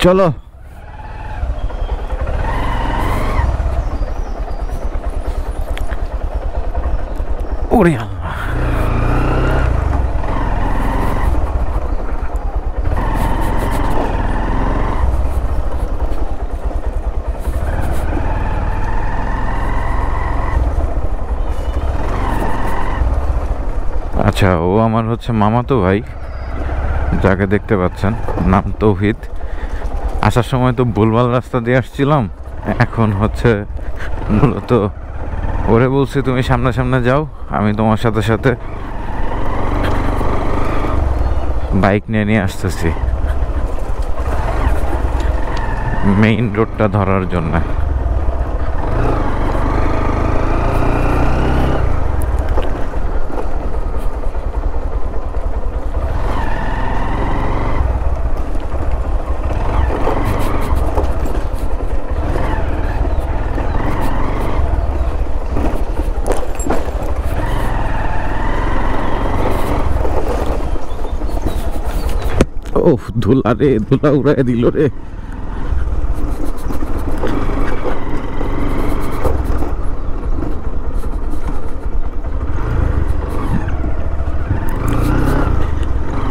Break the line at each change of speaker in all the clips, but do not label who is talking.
চলো। ওরে আল্লাহ, আচ্ছা ও আমার হচ্ছে মামাতো ভাই, যাকে দেখতে পাচ্ছেন, নাম তৌহিদ। আসার সময় তো ভুলভাল রাস্তা দিয়ে আসছিলাম, এখন হচ্ছে মূলত ওরে বলছি তুমি সামনে সামনে যাও, আমি তোমার সাথে সাথে বাইক নিয়ে নিয়ে আসতেছি মেইন রোডটা ধরার জন্য। ও ধুলা রে, ধুলা উড়াই দিল রে।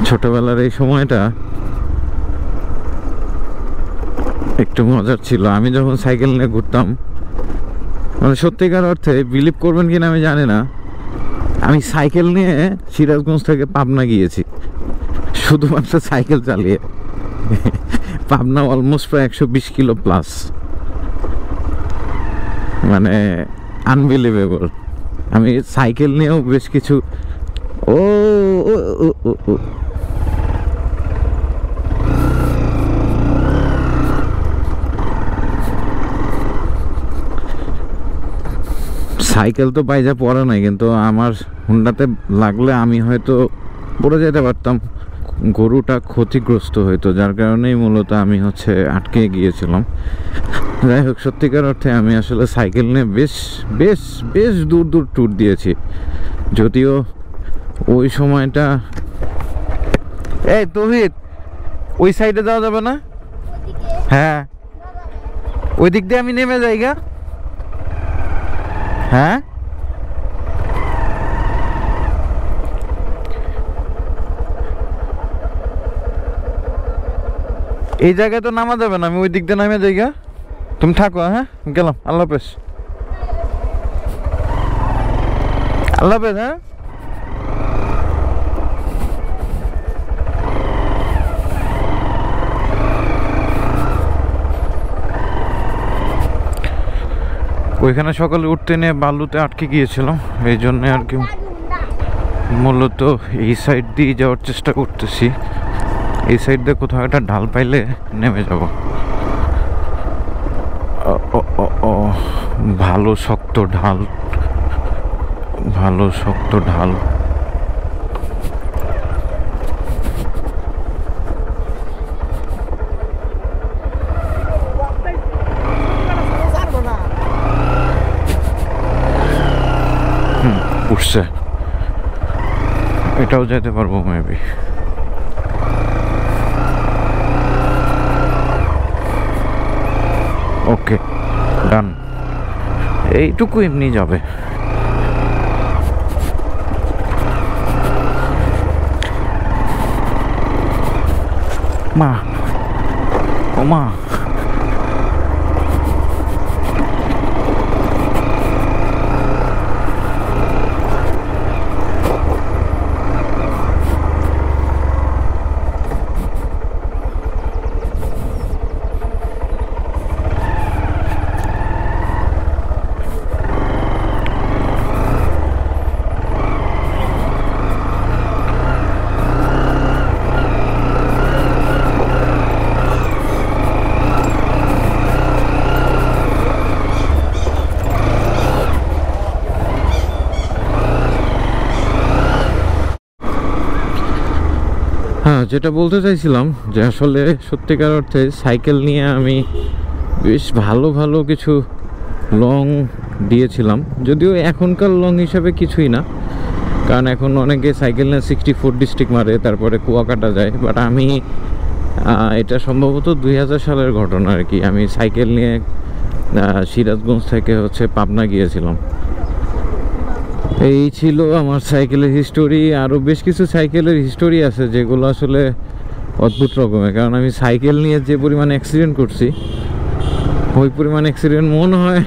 ছোটবেলার এই সময়টা একটু মজার ছিল। আমি যখন সাইকেল নিয়ে ঘুরতাম, মানে সত্যিকার অর্থে বিলিভ করবেন কিনা আমি জানি না, আমি সাইকেল নিয়ে সিরাজগঞ্জ থেকে পাবনা গিয়েছি শুধুমাত্র সাইকেল চালিয়ে। পাবনা অলমোস্ট প্রায় 120 কিলো প্লাস, মানে আনবিলিভেবল। আমি সাইকেল নিয়েও বেশ কিছু ও সাইকেল তো বাইজা পড়া নাই, কিন্তু আমার হুন্ডাতে লাগলে আমি হয়তো পড়ে যেতে পারতাম। গরুটা ক্ষতিগ্রস্ত হইতো, যার কারণেই মূলত আমি হচ্ছে আটকে গিয়েছিলাম। যাই হোক, সত্যিকার অর্থে আমি আসলে সাইকেল নিয়ে বেশ বেশ বেশ দূর দূর ট্যুর দিয়েছি। যদিও ওই সময়টা, এই তৌহিদ, ওই সাইডে যাওয়া যাবে না? হ্যাঁ, ওই দিক দিয়ে আমি নেমে যাই গা। হ্যাঁ, এই জায়গায় তো নামা যাবে না, আমি ওই দিক দিয়ে নামে যাই গা। তুমি থাকো, হ্যাঁ গেলাম, আল্লাহ হাফেজ। আল্লাহ হাফেজ। হ্যাঁ, ওইখানে সকালে উঠতে নিয়ে বালুতে আটকে গিয়েছিলাম, এই জন্যে আর কি মূলত এই সাইড দিয়ে যাওয়ার চেষ্টা করতেছি। এই সাইড দিয়ে কোথাও একটা ঢাল পাইলে নেমে যাব। ভালো শক্ত ঢাল, ভালো শক্ত ঢাল। উঠছে, এটাও যেতে পারবো মেবি। ওকে, ডান। এইটুকু এমনি যাবে। মা, ও মা, যেটা বলতে চাইছিলাম যে আসলে সত্যিকার অর্থে সাইকেল নিয়ে আমি বেশ ভালো ভালো কিছু লং দিয়েছিলাম। যদিও এখনকার লং হিসাবে কিছুই না, কারণ এখন অনেকে সাইকেল নিয়ে 64 ডিস্ট্রিক্ট মারে, তারপরে কুয়াকাটা যায়। বাট আমি এটা সম্ভবত 2000 সালের ঘটনা আর কি। আমি সাইকেল নিয়ে সিরাজগঞ্জ থেকে হচ্ছে পাবনা গিয়েছিলাম। এই ছিল আমার সাইকেলের হিস্টোরি। আরও বেশ কিছু সাইকেলের হিস্টোরি আছে যেগুলো আসলে অদ্ভুত রকমের, কারণ আমি সাইকেল নিয়ে যে পরিমাণ অ্যাক্সিডেন্ট করছি ওই পরিমাণ অ্যাক্সিডেন্ট মনে হয়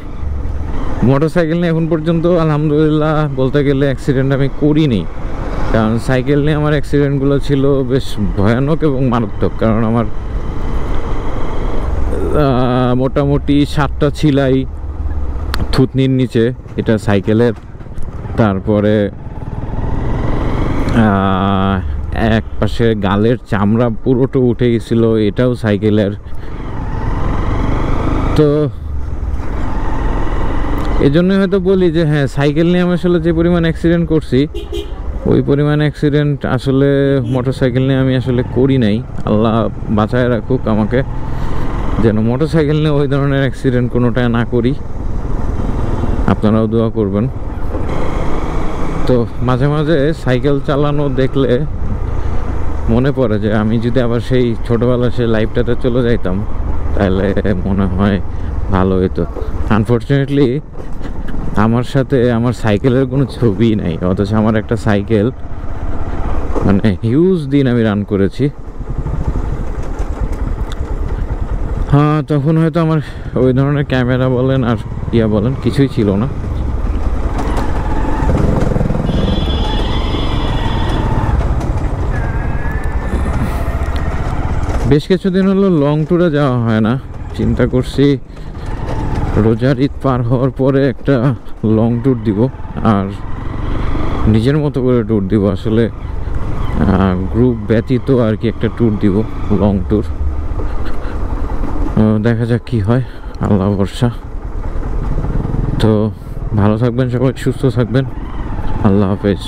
মোটর সাইকেল নিয়ে এখন পর্যন্ত আলহামদুলিল্লাহ বলতে গেলে অ্যাক্সিডেন্ট আমি করিনি। কারণ সাইকেল নিয়ে আমার অ্যাক্সিডেন্টগুলো ছিল বেশ ভয়ানক এবং মারাত্মক। কারণ আমার মোটামুটি 7টা ছিলাই থুতনির নিচে, এটা সাইকেলের। তারপরে এক পাশে গালের চামড়া পুরোটা উঠে গেছিল, এটাও সাইকেলের। তো এই জন্যই হয়তো বলি যে হ্যাঁ, সাইকেল নিয়ে আমি আসলে যে পরিমাণ অ্যাক্সিডেন্ট করছি ওই পরিমাণ অ্যাক্সিডেন্ট আসলে মোটর সাইকেল নিয়ে আমি আসলে করি নাই। আল্লাহ বাঁচায় রাখুক আমাকে, যেন মোটর সাইকেল নিয়ে ওই ধরনের অ্যাক্সিডেন্ট কোনোটা না করি। আপনারাও দোয়া করবেন। তো মাঝে মাঝে সাইকেল চালানো দেখলে মনে পড়ে যে আমি যদি আবার সেই ছোটোবেলা সেই লাইফটাতে চলে যাইতাম তাহলে মনে হয় ভালো হতো। আনফর্চুনেটলি আমার সাথে আমার সাইকেলের কোনো ছবি নাই, অথচ আমার একটা সাইকেল মানে হিউজ দিন আমি রান করেছি। হ্যাঁ, তখন হয়তো আমার ওই ধরনের ক্যামেরা বলেন আর ইয়া বলেন কিছুই ছিল না। বেশ কিছুদিন হলো লং ট্যুরে যাওয়া হয় না। চিন্তা করছি রোজার ঈদ পার হওয়ার পরে একটা লং ট্যুর দিব, আর নিজের মতো করে ট্যুর দিব। আসলে গ্রুপ ব্যতীত আর কি একটা ট্যুর দিব, লং ট্যুর। দেখা যাক কি হয়, আল্লাহ ভরসা। তো ভালো থাকবেন সবাই, সুস্থ থাকবেন। আল্লাহ হাফেজ।